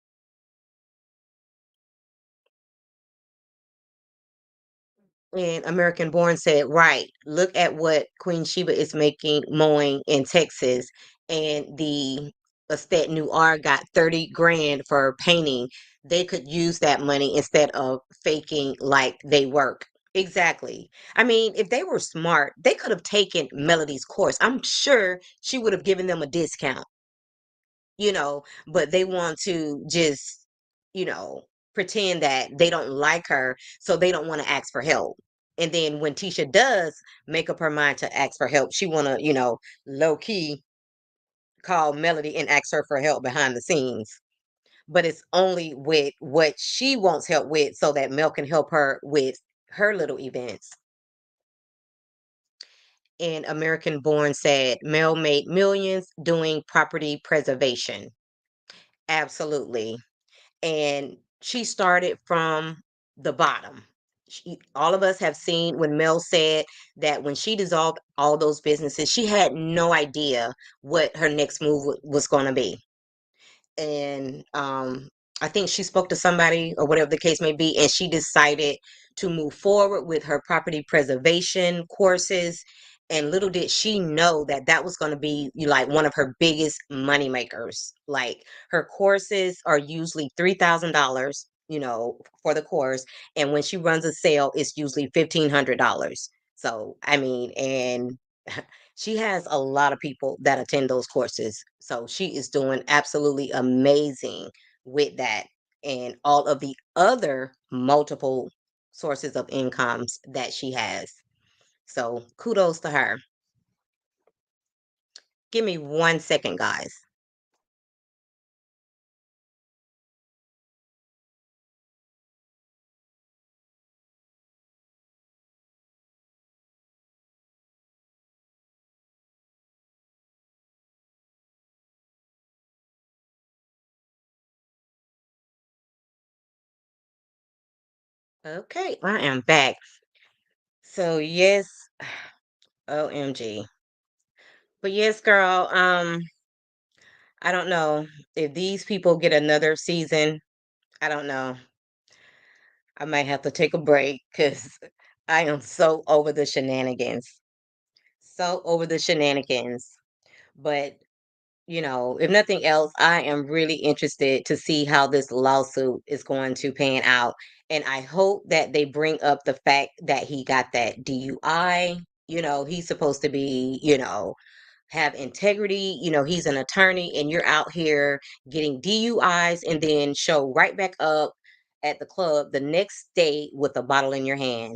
And American Born said, right, look at what Queen Sheba is making mowing in Texas. And the Estate Noir got 30 grand for painting. They could use that money instead of faking like they work. Exactly. I mean, if they were smart, they could have taken Melody's course. I'm sure she would have given them a discount, but they want to just, you know, pretend that they don't like her, so they don't want to ask for help. And then when Tisha does make up her mind to ask for help, she want to, low key call Melody and ask her for help behind the scenes. But it's only with what she wants help with so that Mel can help her with her little events. And American Born said Mel made millions doing property preservation. Absolutely. And she started from the bottom. All of us have seen when Mel said that when she dissolved all those businesses, she had no idea what her next move was going to be. And I think she spoke to somebody or whatever the case may be, and she decided to move forward with her property preservation courses. And little did she know that that was going to be like one of her biggest money makers. Like her courses are usually $3,000, for the course, and when she runs a sale, it's usually $1,500. So I mean, and she has a lot of people that attend those courses. So she is doing absolutely amazing with that and all of the other multiple sources of incomes that she has. So kudos to her. Give me 1 second, guys. Okay, I am back. So yes, OMG. But yes, girl, I don't know if these people get another season. I don't know. I might have to take a break because I am so over the shenanigans. So over the shenanigans. But, if nothing else, I am really interested to see how this lawsuit is going to pan out. And I hope that they bring up the fact that he got that DUI. He's supposed to be, have integrity. He's an attorney and you're out here getting DUIs and then show right back up at the club the next day with a bottle in your hand.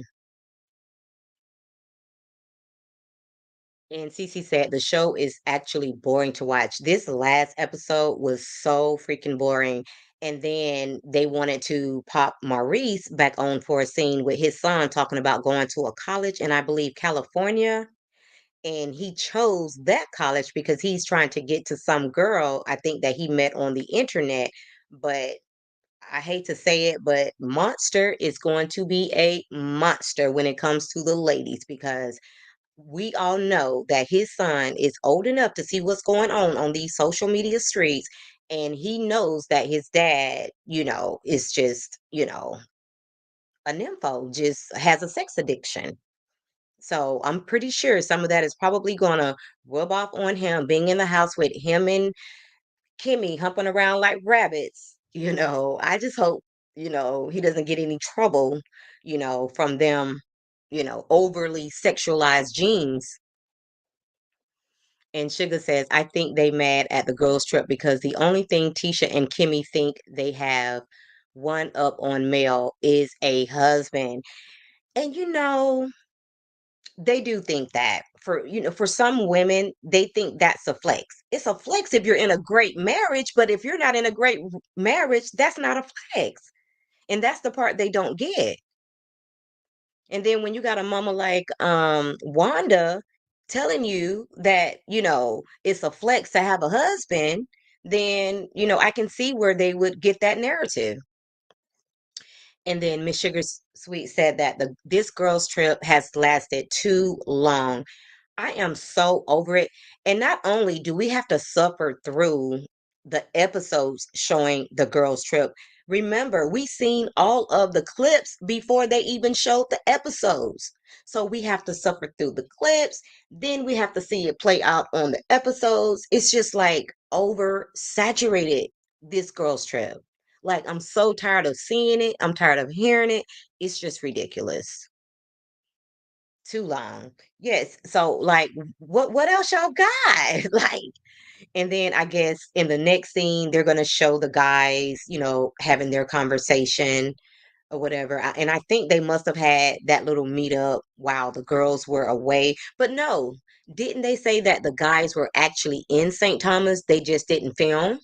And Cece said the show is actually boring to watch. This last episode was so freaking boring. And then they wanted to pop Maurice back on for a scene with his son talking about going to a college in, I believe, California. And he chose that college because he's trying to get to some girl, I think, that he met on the internet. But I hate to say it, but Monster is going to be a monster when it comes to the ladies because we all know that his son is old enough to see what's going on these social media streets. And he knows that his dad, is just, a nympho, just has a sex addiction. So I'm pretty sure some of that is probably going to rub off on him being in the house with him and Kimmy humping around like rabbits. I just hope, he doesn't get any trouble, from them, overly sexualized genes. And Sugar says, I think they mad at the girls trip because the only thing Tisha and Kimmy think they have one up on Mel is a husband. And they do think that for some women, they think that's a flex. It's a flex if you're in a great marriage, but if you're not in a great marriage, that's not a flex. And that's the part they don't get. And then when you got a mama like Wanda telling you that, it's a flex to have a husband, then, I can see where they would get that narrative. And then Miss Sugar Sweet said that this girl's trip has lasted too long. I am so over it. And not only do we have to suffer through the episodes showing the girls' trip, remember, we seen all of the clips before they even showed the episodes. So we have to suffer through the clips, then we have to see it play out on the episodes. It's just like oversaturated, this girls' trip. Like, I'm so tired of seeing it. I'm tired of hearing it. It's just ridiculous. Too long. Yes. So like what else y'all got? Like, and then I guess in the next scene they're gonna show the guys, having their conversation or whatever. And I think they must have had that little meetup while the girls were away. But no, didn't they say that the guys were actually in St. Thomas? They just didn't film?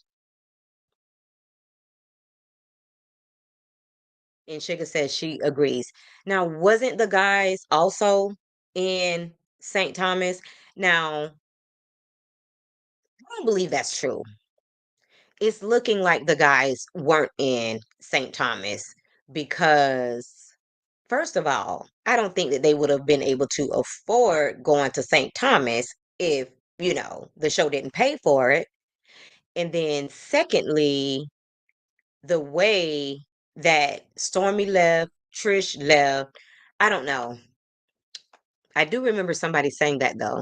And Sugar says she agrees. Now, wasn't the guys also in St. Thomas? Now, I don't believe that's true. It's looking like the guys weren't in St. Thomas because, first of all, I don't think that they would have been able to afford going to St. Thomas if, the show didn't pay for it. And then, secondly, the way that Stormy left, Trish left, I don't know. I do remember somebody saying that though.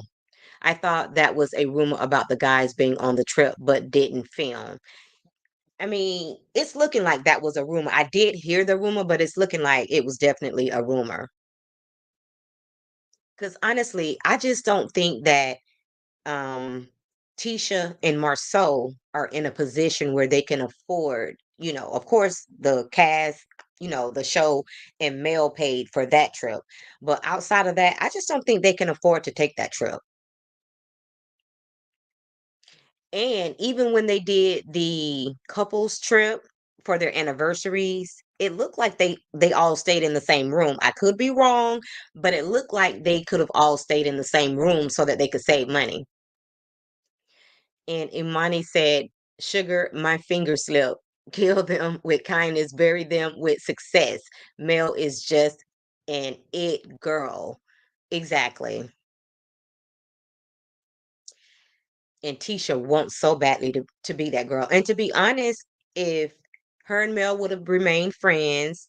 I thought that was a rumor about the guys being on the trip but didn't film. I mean, it's looking like that was a rumor. I did hear the rumor, but it's looking like it was definitely a rumor. Because honestly, I just don't think that um, Tisha and Marceau are in a position where they can afford, of course, the cast, the show and Mel paid for that trip. But outside of that, I just don't think they can afford to take that trip. And even when they did the couples trip for their anniversaries, it looked like they all stayed in the same room. I could be wrong, but it looked like they could have all stayed in the same room so that they could save money. And Imani said, "Sugar, my finger slip. Kill them with kindness, bury them with success. Mel is just an it girl." Exactly. And Tisha wants so badly to be that girl. And to be honest, if her and Mel would have remained friends,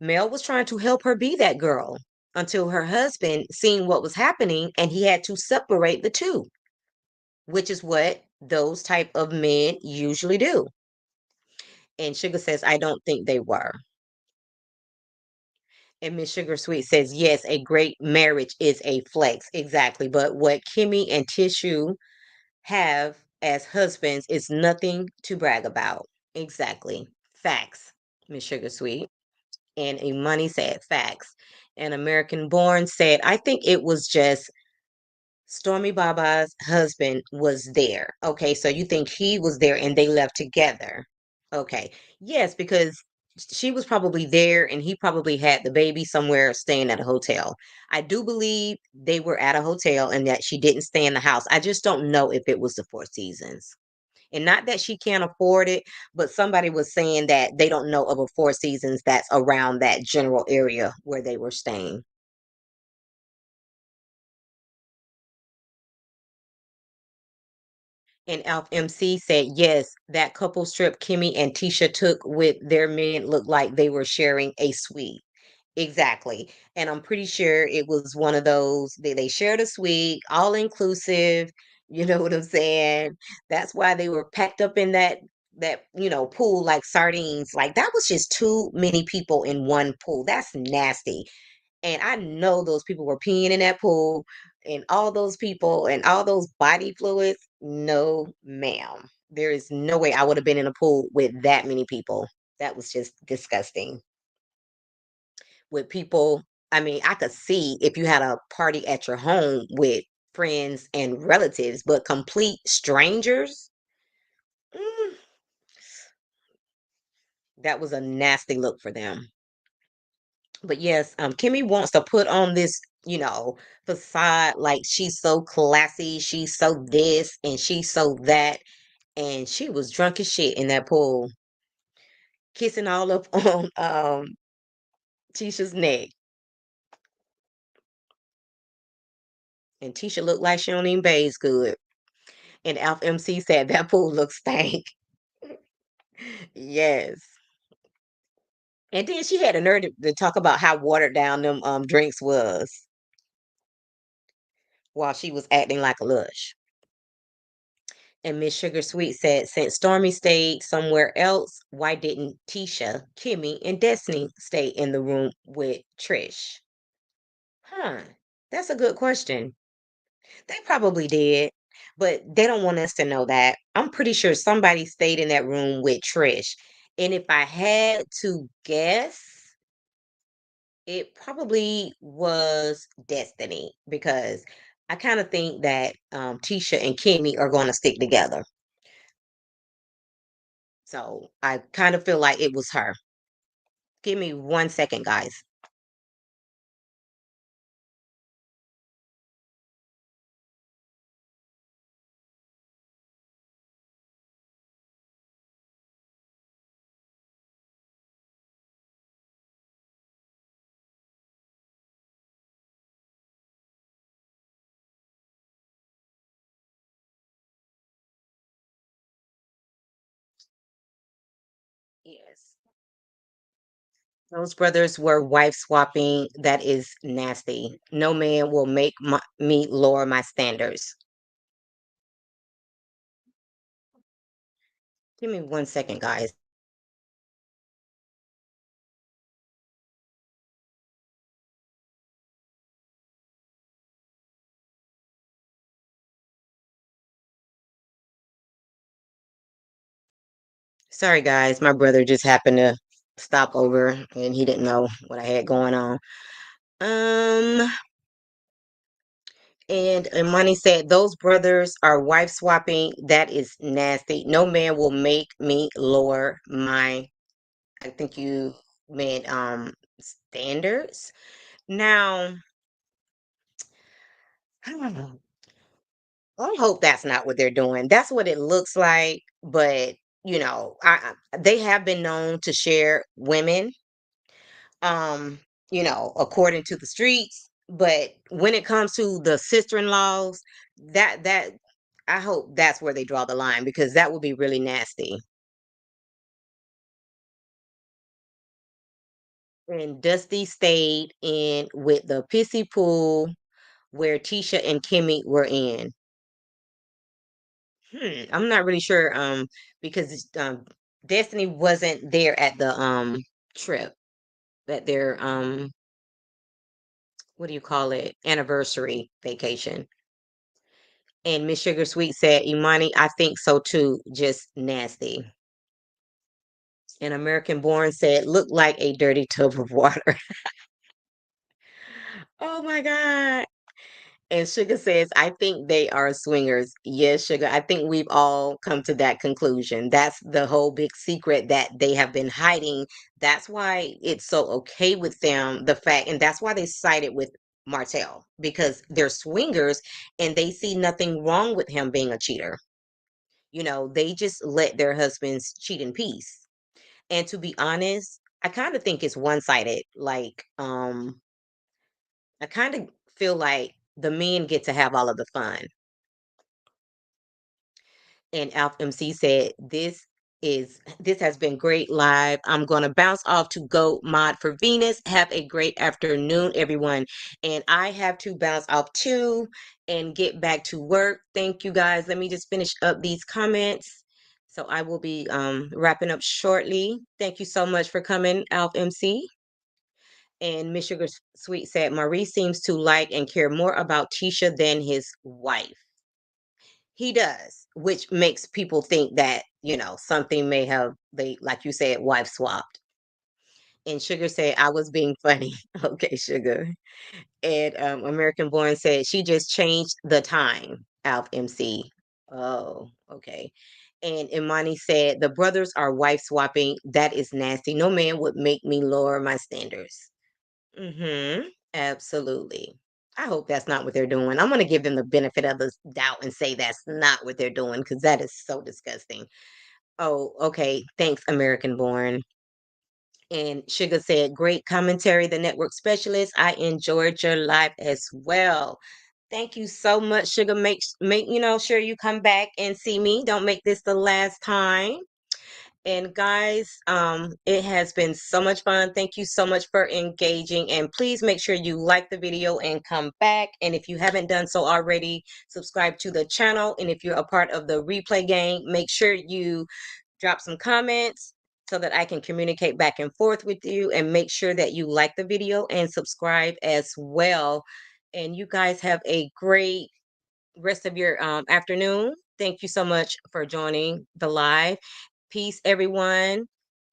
Mel was trying to help her be that girl until her husband seen what was happening and he had to separate the two, which is what those type of men usually do. And Sugar says, I don't think they were. And Miss Sugar Sweet says, yes, a great marriage is a flex. Exactly. But what Kimmy and Tishu have as husbands is nothing to brag about. Exactly. Facts, Miss Sugar Sweet. And Imani said facts. And American Born said, I think it was just Stormy Baba's husband was there. Okay, so you think he was there and they left together. Okay. Yes, because she was probably there and he probably had the baby somewhere staying at a hotel. I do believe they were at a hotel and that she didn't stay in the house. I just don't know if it was the Four Seasons. And not that she can't afford it, but somebody was saying that they don't know of a Four Seasons that's around that general area where they were staying. And Alf MC said, yes, that couple's trip Kimmy and Tisha took with their men looked like they were sharing a suite. Exactly. And I'm pretty sure it was one of those they shared a suite, all inclusive. You know what I'm saying? That's why they were packed up in that pool like sardines. Like that was just too many people in one pool. That's nasty. And I know those people were peeing in that pool. and all those people and all those body fluids. No, ma'am. There is no way I would have been in a pool with that many people. That was just disgusting. With people, I mean, I could see if you had a party at your home with friends and relatives, but complete strangers, mm, that was a nasty look for them. But yes, Kimmy wants to put on this, facade like she's so classy, she's so this and she's so that. And she was drunk as shit in that pool, kissing all up on Tisha's neck. And Tisha looked like she don't even bathe good. And Alf MC said that pool looks stank. Yes. And then she had a nerve to talk about how watered down them drinks was while she was acting like a lush. And Miss Sugar Sweet said, since Stormy stayed somewhere else, why didn't Tisha, Kimmy, and Destiny stay in the room with Trish? Huh. That's a good question. They probably did, but they don't want us to know that. I'm pretty sure somebody stayed in that room with Trish. And if I had to guess, it probably was Destiny because I kind of think that Tisha and Kimmy are going to stick together. So I kind of feel like it was her. Give me 1 second, guys. Yes. Those brothers were wife swapping. That is nasty. No man will make me lower my standards. Give me 1 second, guys. Sorry, guys. My brother just happened to stop over and he didn't know what I had going on. Um, and Imani said, those brothers are wife swapping. That is nasty. No man will make me lower my, I think you meant standards. Now, I hope that's not what they're doing. That's what it looks like, but they have been known to share women, um, according to the streets. But when it comes to the sister-in-laws, that I hope that's where they draw the line because that would be really nasty. And Dusty stayed in with the pissy pool where Tisha and Kimmy were in. I'm not really sure, because Destiny wasn't there at the trip, at their what do you call it? Anniversary vacation. And Miss Sugar Sweet said, Imani, I think so too, just nasty. And American Born said, look like a dirty tub of water. Oh my God. And Sugar says, I think they are swingers. Yes, Sugar. I think we've all come to that conclusion. That's the whole big secret that they have been hiding. That's why it's so okay with them, the fact, and that's why they sided with Martell because they're swingers and they see nothing wrong with him being a cheater. They just let their husbands cheat in peace. And to be honest, I kind of think it's one-sided. Like, I kind of feel like the men get to have all of the fun. And Alf MC said, this has been great live. I'm gonna bounce off to go mod for Venus. Have a great afternoon, everyone. And I have to bounce off too and get back to work. Thank you guys. Let me just finish up these comments. So I will be wrapping up shortly. Thank you so much for coming, Alf MC. And Miss Sugar Sweet said, Maurice seems to like and care more about Tisha than his wife. He does, which makes people think that, something may have, they, like you said, wife swapped. And Sugar said, I was being funny. Okay, Sugar. And American Born said, she just changed the time, Alf MC. Oh, okay. And Imani said, the brothers are wife swapping. That is nasty. No man would make me lower my standards. Mm-hmm. Absolutely. I hope that's not what they're doing. I'm going to give them the benefit of the doubt and say that's not what they're doing because that is so disgusting. Oh, okay. Thanks, American Born. And Sugar said, great commentary, the network specialist. I enjoyed your live as well. Thank you so much, Sugar. Make sure you come back and see me. Don't make this the last time. And guys, it has been so much fun. Thank you so much for engaging. And please make sure you like the video and come back. And if you haven't done so already, subscribe to the channel. And if you're a part of the replay gang, make sure you drop some comments so that I can communicate back and forth with you, and make sure that you like the video and subscribe as well. And you guys have a great rest of your afternoon. Thank you so much for joining the live. Peace, everyone.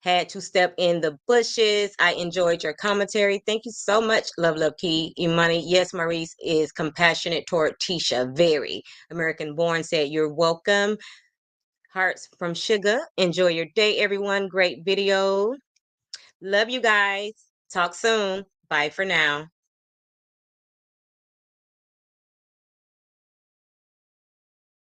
Had to step in the bushes. I enjoyed your commentary. Thank you so much. Love, love, Key. Imani. Yes, Maurice is compassionate toward Tisha. Very. American Born said, you're welcome. Hearts from Sugar. Enjoy your day, everyone. Great video. Love you guys. Talk soon. Bye for now.